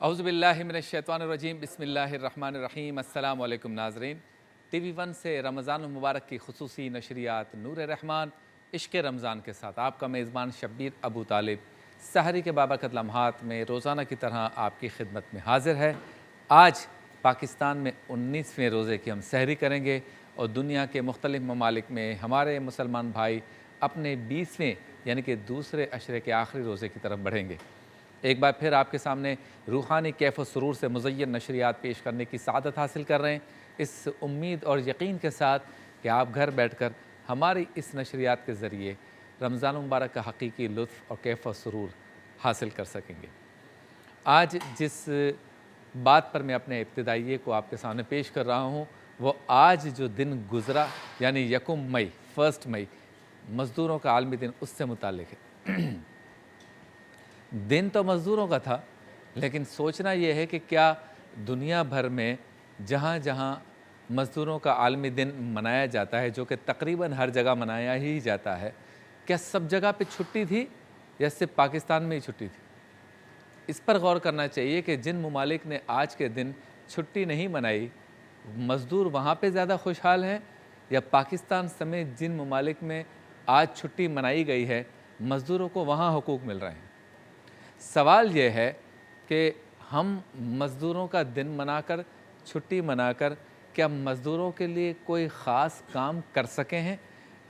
اعوذ باللہ من الشیطان الرجیم بسم اللہ الرحمن الرحیم السلام علیکم ناظرین۔ ٹی وی ون سے رمضان المبارک کی خصوصی نشریات نور رحمان عشق رمضان کے ساتھ آپ کا میزبان شبیر ابو طالب سحری کے بابرکت لمحات میں روزانہ کی طرح آپ کی خدمت میں حاضر ہے۔ آج پاکستان میں 19ویں روزے کی ہم سحری کریں گے اور دنیا کے مختلف ممالک میں ہمارے مسلمان بھائی اپنے 20ویں یعنی کہ دوسرے عشرے کے آخری روزے کی طرف بڑھیں گے۔ ایک بار پھر آپ کے سامنے روحانی کیف و سرور سے مزین نشریات پیش کرنے کی سعادت حاصل کر رہے ہیں، اس امید اور یقین کے ساتھ کہ آپ گھر بیٹھ کر ہماری اس نشریات کے ذریعے رمضان مبارک کا حقیقی لطف اور کیف و سرور حاصل کر سکیں گے۔ آج جس بات پر میں اپنے ابتدائیے کو آپ کے سامنے پیش کر رہا ہوں وہ آج جو دن گزرا یعنی 1 مئی مزدوروں کا عالمی دن، اس سے متعلق ہے۔ دن تو مزدوروں کا تھا، لیکن سوچنا یہ ہے کہ کیا دنیا بھر میں جہاں جہاں مزدوروں کا عالمی دن منایا جاتا ہے، جو کہ تقریباً ہر جگہ منایا ہی جاتا ہے، کیا سب جگہ پہ چھٹی تھی یا صرف پاکستان میں ہی چھٹی تھی؟ اس پر غور کرنا چاہیے کہ جن ممالک نے آج کے دن چھٹی نہیں منائی، مزدور وہاں پہ زیادہ خوشحال ہیں یا پاکستان سمیت جن ممالک میں آج چھٹی منائی گئی ہے مزدوروں کو وہاں حقوق مل رہے ہیں؟ سوال یہ ہے کہ ہم مزدوروں کا دن منا کر، چھٹی منا کر، کیا مزدوروں کے لیے کوئی خاص کام کر سکے ہیں؟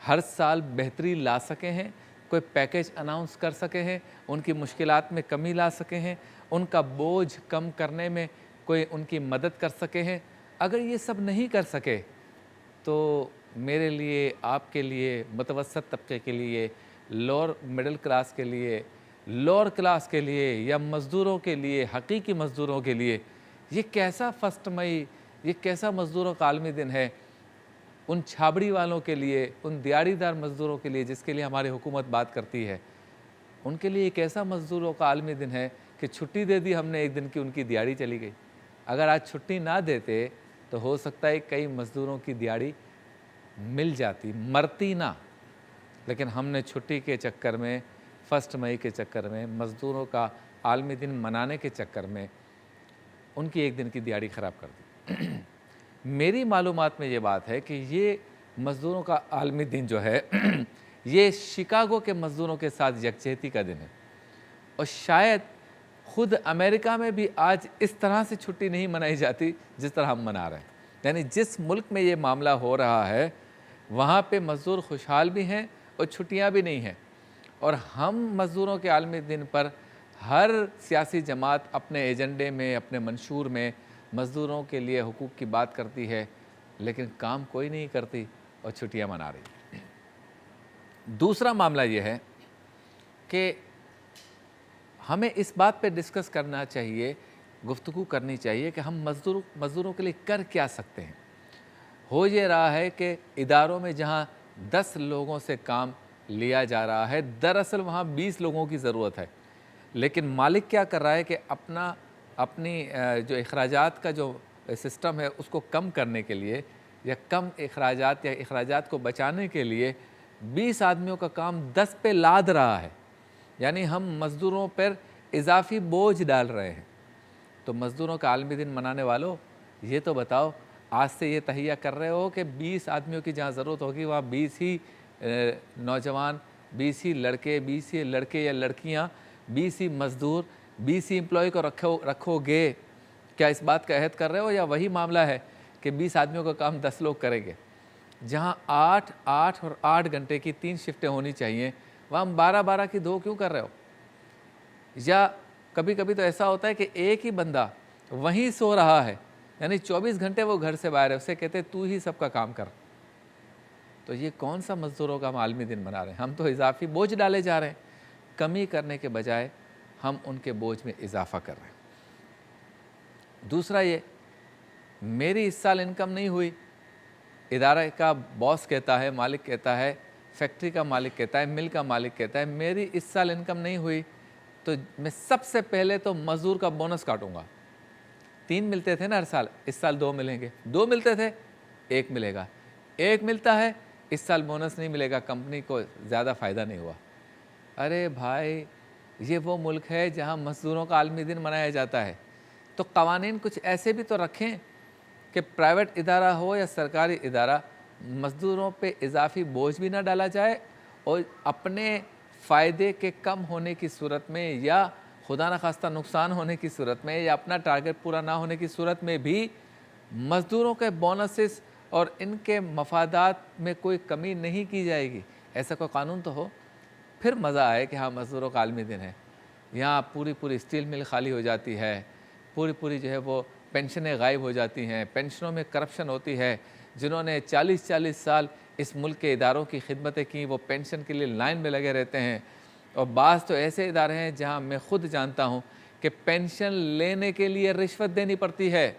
ہر سال بہتری لا سکے ہیں؟ کوئی پیکیج اناؤنس کر سکے ہیں؟ ان کی مشکلات میں کمی لا سکے ہیں؟ ان کا بوجھ کم کرنے میں کوئی ان کی مدد کر سکے ہیں؟ اگر یہ سب نہیں کر سکے تو میرے لیے، آپ کے لیے، متوسط طبقے کے لیے، لوور مڈل کلاس کے لیے، لوور کلاس کے لیے یا مزدوروں کے لیے، حقیقی مزدوروں کے لیے یہ کیسا 1 مئی، یہ کیسا مزدوروں کا عالمی دن ہے؟ ان چھابڑی والوں کے لیے، ان دیہڑی دار مزدوروں کے لیے جس کے لیے ہماری حکومت بات کرتی ہے، ان کے لیے ایک ایسا مزدوروں کا عالمی دن ہے کہ چھٹی دے دی ہم نے ایک دن کی، ان کی دیہڑی چلی گئی۔ اگر آج چھٹی نہ دیتے تو ہو سکتا ہے کئی مزدوروں کی دیہڑی مل جاتی، مرتی نہ، لیکن ہم نے چھٹی کے چکر میں، 1 مئی کے چکر میں، مزدوروں کا عالمی دن منانے کے چکر میں ان کی ایک دن کی دیہڑی خراب کر دی۔ میری معلومات میں یہ بات ہے کہ یہ مزدوروں کا عالمی دن جو ہے یہ شکاگو کے مزدوروں کے ساتھ یکجہتی کا دن ہے، اور شاید خود امریکہ میں بھی آج اس طرح سے چھٹی نہیں منائی جاتی جس طرح ہم منا رہے ہیں۔ یعنی جس ملک میں یہ معاملہ ہو رہا ہے وہاں پہ مزدور خوشحال بھی ہیں اور چھٹیاں بھی نہیں ہیں، اور ہم مزدوروں کے عالمی دن پر ہر سیاسی جماعت اپنے ایجنڈے میں، اپنے منشور میں مزدوروں کے لیے حقوق کی بات کرتی ہے، لیکن کام کوئی نہیں کرتی اور چھٹیاں منا رہی۔ دوسرا معاملہ یہ ہے کہ ہمیں اس بات پہ ڈسکس کرنا چاہیے، گفتگو کرنی چاہیے کہ ہم مزدوروں کے لیے کر کیا سکتے ہیں۔ ہو یہ رہا ہے کہ اداروں میں جہاں 10 لوگوں سے کام لیا جا رہا ہے، دراصل وہاں 20 لوگوں کی ضرورت ہے، لیکن مالک کیا کر رہا ہے کہ اپنی جو اخراجات کا جو سسٹم ہے اس کو کم کرنے کے لیے یا کم اخراجات یا اخراجات کو بچانے کے لیے 20 آدمیوں کا کام 10 پہ لاد رہا ہے، یعنی ہم مزدوروں پر اضافی بوجھ ڈال رہے ہیں۔ تو مزدوروں کا عالمی دن منانے والوں یہ تو بتاؤ، آج سے یہ تہیہ کر رہے ہو کہ 20 آدمیوں کی جہاں ضرورت ہوگی وہاں 20 ہی نوجوان، 20 ہی لڑکے، 20 ہی لڑکے یا لڑکیاں، 20 ہی مزدور، 20 ہی امپلائی کو رکھو گے؟ کیا اس بات کا عہد کر رہے ہو، یا وہی معاملہ ہے کہ 20 آدمیوں کا کام 10 لوگ کریں گے؟ جہاں 8 اور 8 گھنٹے کی 3 شفٹیں ہونی چاہیے وہاں 12 کی 2 کیوں کر رہے ہو؟ یا کبھی کبھی تو ایسا ہوتا ہے کہ ایک ہی بندہ وہیں سو رہا ہے، یعنی 24 گھنٹے وہ گھر سے باہر ہے، اسے کہتے تو ہی سب کا کام کر۔ تو یہ کون سا مزدوروں کا ہم عالمی دن منا رہے ہیں؟ ہم تو اضافی بوجھ ڈالے جا رہے ہیں، کمی کرنے کے بجائے ہم ان کے بوجھ میں اضافہ کر رہے ہیں۔ دوسرا یہ، میری اس سال انکم نہیں ہوئی، ادارہ کا باس کہتا ہے، مالک کہتا ہے، فیکٹری کا مالک کہتا ہے، مل کا مالک کہتا ہے میری اس سال انکم نہیں ہوئی، تو میں سب سے پہلے تو مزدور کا بونس کاٹوں گا۔ 3 ملتے تھے نا ہر سال، اس سال 2 ملیں گے، 2 ملتے تھے 1 ملے گا، 1 ملتا ہے اس سال بونس نہیں ملے گا، کمپنی کو زیادہ فائدہ نہیں ہوا۔ ارے بھائی، یہ وہ ملک ہے جہاں مزدوروں کا عالمی دن منایا جاتا ہے، تو قوانین کچھ ایسے بھی تو رکھیں کہ پرائیویٹ ادارہ ہو یا سرکاری ادارہ، مزدوروں پہ اضافی بوجھ بھی نہ ڈالا جائے، اور اپنے فائدے کے کم ہونے کی صورت میں یا خدا نخواستہ نقصان ہونے کی صورت میں یا اپنا ٹارگٹ پورا نہ ہونے کی صورت میں بھی مزدوروں کے بونسز اور ان کے مفادات میں کوئی کمی نہیں کی جائے گی۔ ایسا کوئی قانون تو ہو، پھر مزہ آئے کہ ہاں مزدوروں کا عالمی دن ہے۔ یہاں پوری اسٹیل مل خالی ہو جاتی ہے، پوری جو ہے وہ پینشنیں غائب ہو جاتی ہیں، پینشنوں میں کرپشن ہوتی ہے۔ جنہوں نے 40 سال اس ملک کے اداروں کی خدمتیں کی وہ پینشن کے لیے لائن میں لگے رہتے ہیں، اور بعض تو ایسے ادارے ہیں جہاں میں خود جانتا ہوں کہ پینشن لینے کے لیے رشوت دینی پڑتی ہے۔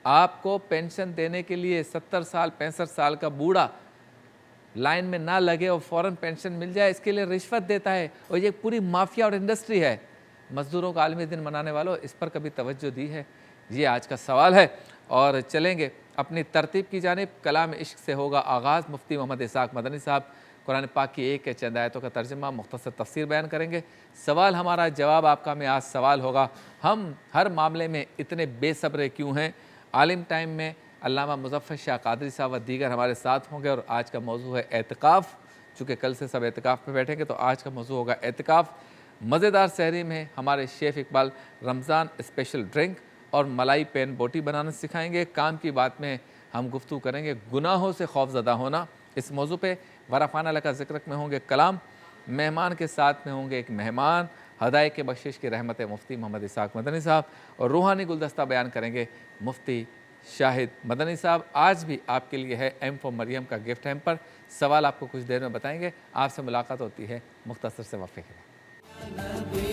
آپ کو پینشن دینے کے لیے 70 سال 65 سال کا بوڑھا لائن میں نہ لگے اور فوراً پینشن مل جائے، اس کے لیے رشوت دیتا ہے، اور یہ پوری مافیا اور انڈسٹری ہے۔ مزدوروں کا عالمی دن منانے والوں اس پر کبھی توجہ دی ہے؟ یہ آج کا سوال ہے، اور چلیں گے اپنی ترتیب کی جانب۔ کلام عشق سے ہوگا آغاز۔ مفتی محمد اسحاق مدنی صاحب قرآن پاک کی ایک یا چند آیتوں کا ترجمہ مختصر تفسیر بیان کریں گے۔ سوال ہمارا، جواب آپ کا۔ میں آج سوال ہوگا، ہم ہر معاملے میں اتنے بے صبرے کیوں ہیں؟ عالم ٹائم میں علامہ مظفر شاہ قادری صاحب و دیگر ہمارے ساتھ ہوں گے، اور آج کا موضوع ہے اعتکاف۔ چونکہ کل سے سب اعتکاف پہ بیٹھیں گے تو آج کا موضوع ہوگا اعتکاف۔ مزیدار سحری میں ہمارے شیف اقبال رمضان اسپیشل ڈرنک اور ملائی پین بوٹی بنانا سکھائیں گے۔ کام کی بات میں ہم گفتگو کریں گے گناہوں سے خوف زدہ ہونا، اس موضوع پہ ورفانہ لکا ذکر میں ہوں گے کلام۔ مہمان کے ساتھ میں ہوں گے ایک مہمان، ہدایت کے بخشش کی رحمت مفتی محمد اسحاق مدنی صاحب، اور روحانی گلدستہ بیان کریں گے مفتی شاہد مدنی صاحب۔ آج بھی آپ کے لیے ہے ایم فار مریم کا گفٹ ہیمپر۔ سوال آپ کو کچھ دیر میں بتائیں گے۔ آپ سے ملاقات ہوتی ہے مختصر سے وقفے کے بعد۔